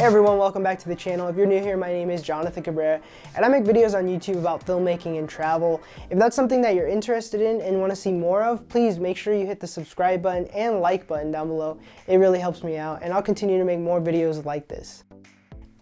everyone, welcome back to the channel. If you're new here, my name is Johnathan Cabrera, and I make videos on YouTube about filmmaking and travel. If that's something that you're interested in and want to see more of, please make sure you hit the subscribe button and like button down below. It really helps me out, and I'll continue to make more videos like this.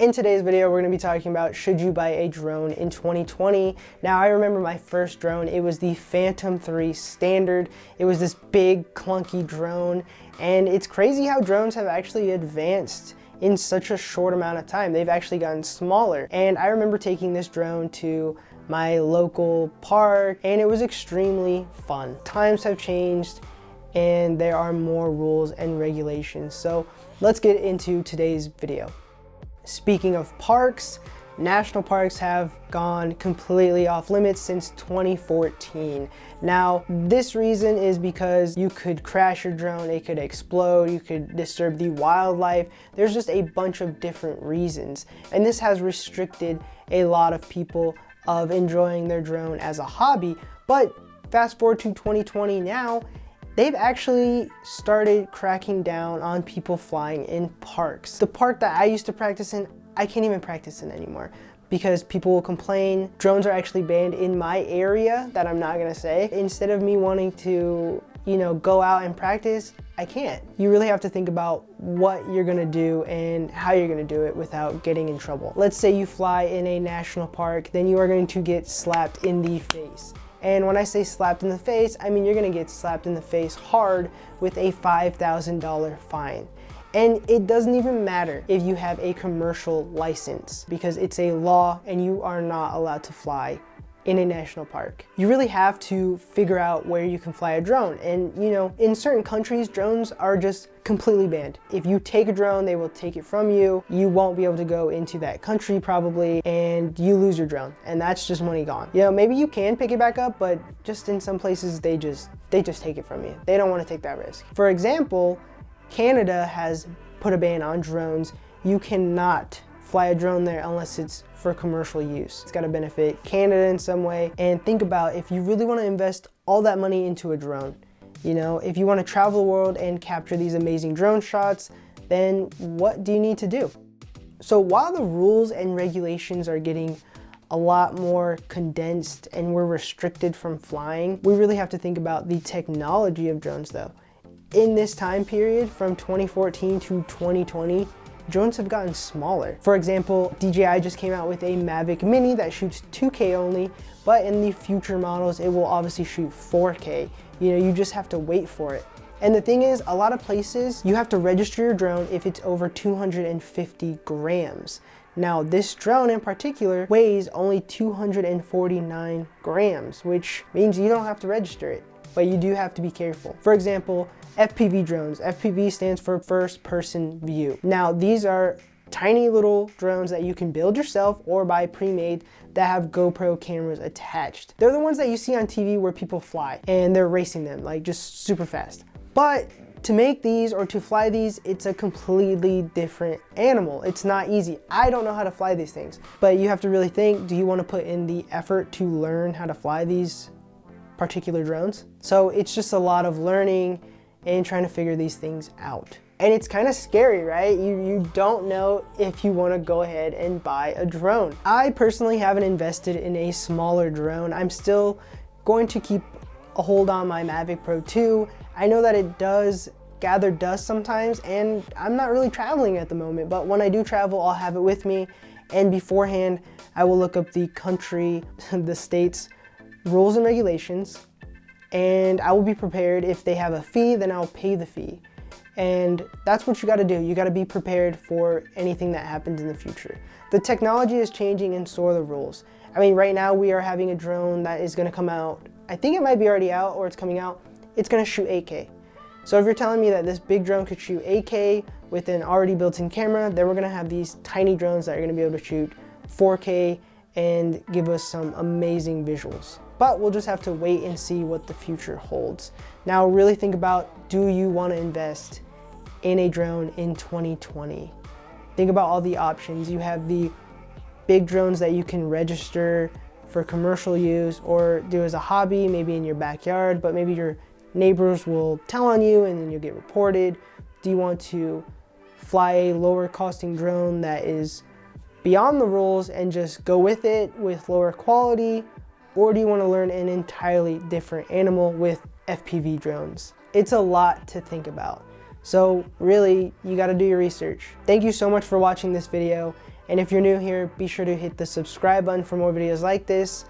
In today's video, we're going to be talking about should you buy a drone in 2020. Now, I remember my first drone. It was the Phantom 3 Standard. It was this big, clunky drone, and it's crazy how drones have actually advanced in such a short amount of time. They've actually gotten smaller. And I remember taking this drone to my local park, and it was extremely fun. Times have changed, and there are more rules and regulations. So let's get into today's video. Speaking of parks, national parks have gone completely off limits since 2014. Now, this reason is because you could crash your drone, it could explode, you could disturb the wildlife. There's just a bunch of different reasons. And this has restricted a lot of people of enjoying their drone as a hobby. But fast forward to 2020 now, they've actually started cracking down on people flying in parks. The park that I used to practice in, I can't even practice in anymore because people will complain. Drones are actually banned in my area that I'm not gonna say. Instead of me wanting to, go out and practice, I can't. You really have to think about what you're gonna do and how you're gonna do it without getting in trouble. Let's say you fly in a national park, then you are going to get slapped in the face. And when I say slapped in the face, I mean you're gonna get slapped in the face hard with a $5,000 fine. And it doesn't even matter if you have a commercial license because it's a law and you are not allowed to fly in a national park. You really have to figure out where you can fly a drone. And in certain countries, drones are just completely banned. If you take a drone, they will take it from you. You won't be able to go into that country probably, and you lose your drone. And that's just money gone. Maybe you can pick it back up, but just in some places, they just take it from you. They don't want to take that risk. For example, Canada has put a ban on drones. You cannot fly a drone there unless it's for commercial use. It's got to benefit Canada in some way. And think about if you really want to invest all that money into a drone, if you want to travel the world and capture these amazing drone shots, then what do you need to do? So while the rules and regulations are getting a lot more condensed and we're restricted from flying, we really have to think about the technology of drones though. In this time period from 2014 to 2020, drones have gotten smaller. For example, DJI just came out with a Mavic Mini that shoots 2K only, but in the future models, it will obviously shoot 4K. You just have to wait for it. And the thing is, a lot of places, you have to register your drone if it's over 250 grams. Now, this drone in particular weighs only 249 grams, which means you don't have to register it, but you do have to be careful. For example, FPV drones. FPV stands for first person view. Now, these are tiny little drones that you can build yourself or buy pre-made that have GoPro cameras attached. They're the ones that you see on TV where people fly and they're racing them like just super fast. But to make these or to fly these, it's a completely different animal. It's not easy. I don't know how to fly these things, but you have to really think, do you want to put in the effort to learn how to fly these particular drones? So it's just a lot of learning and trying to figure these things out. And it's kind of scary, right? You don't know if you want to go ahead and buy a drone. I personally haven't invested in a smaller drone. I'm still going to keep a hold on my Mavic Pro 2. I know that it does gather dust sometimes, and I'm not really traveling at the moment, but when I do travel, I'll have it with me. And beforehand, I will look up the country, the state's rules and regulations, and I will be prepared. If they have a fee, then I'll pay the fee. And that's what you got to do. You got to be prepared for anything that happens in the future. The technology is changing and so are the rules. I mean, right now we are having a drone that is going to come out. I think it might be already out or it's coming out. It's going to shoot 8K. So if you're telling me that this big drone could shoot 8K with an already built-in camera, then we're going to have these tiny drones that are going to be able to shoot 4K and give us some amazing visuals. But we'll just have to wait and see what the future holds. Now really think about, do you want to invest in a drone in 2020? Think about all the options. You have the big drones that you can register for commercial use or do as a hobby, maybe in your backyard, but maybe your neighbors will tell on you and then you'll get reported. Do you want to fly a lower costing drone that is beyond the rules and just go with it with lower quality? Or do you want to learn an entirely different animal with FPV drones? It's a lot to think about. So really, you got to do your research. Thank you so much for watching this video. And if you're new here, be sure to hit the subscribe button for more videos like this.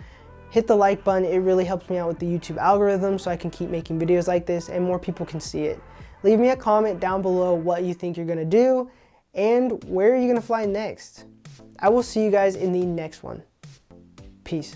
Hit the like button, it really helps me out with the YouTube algorithm so I can keep making videos like this and more people can see it. Leave me a comment down below what you think you're gonna do and where are you gonna fly next. I will see you guys in the next one. Peace.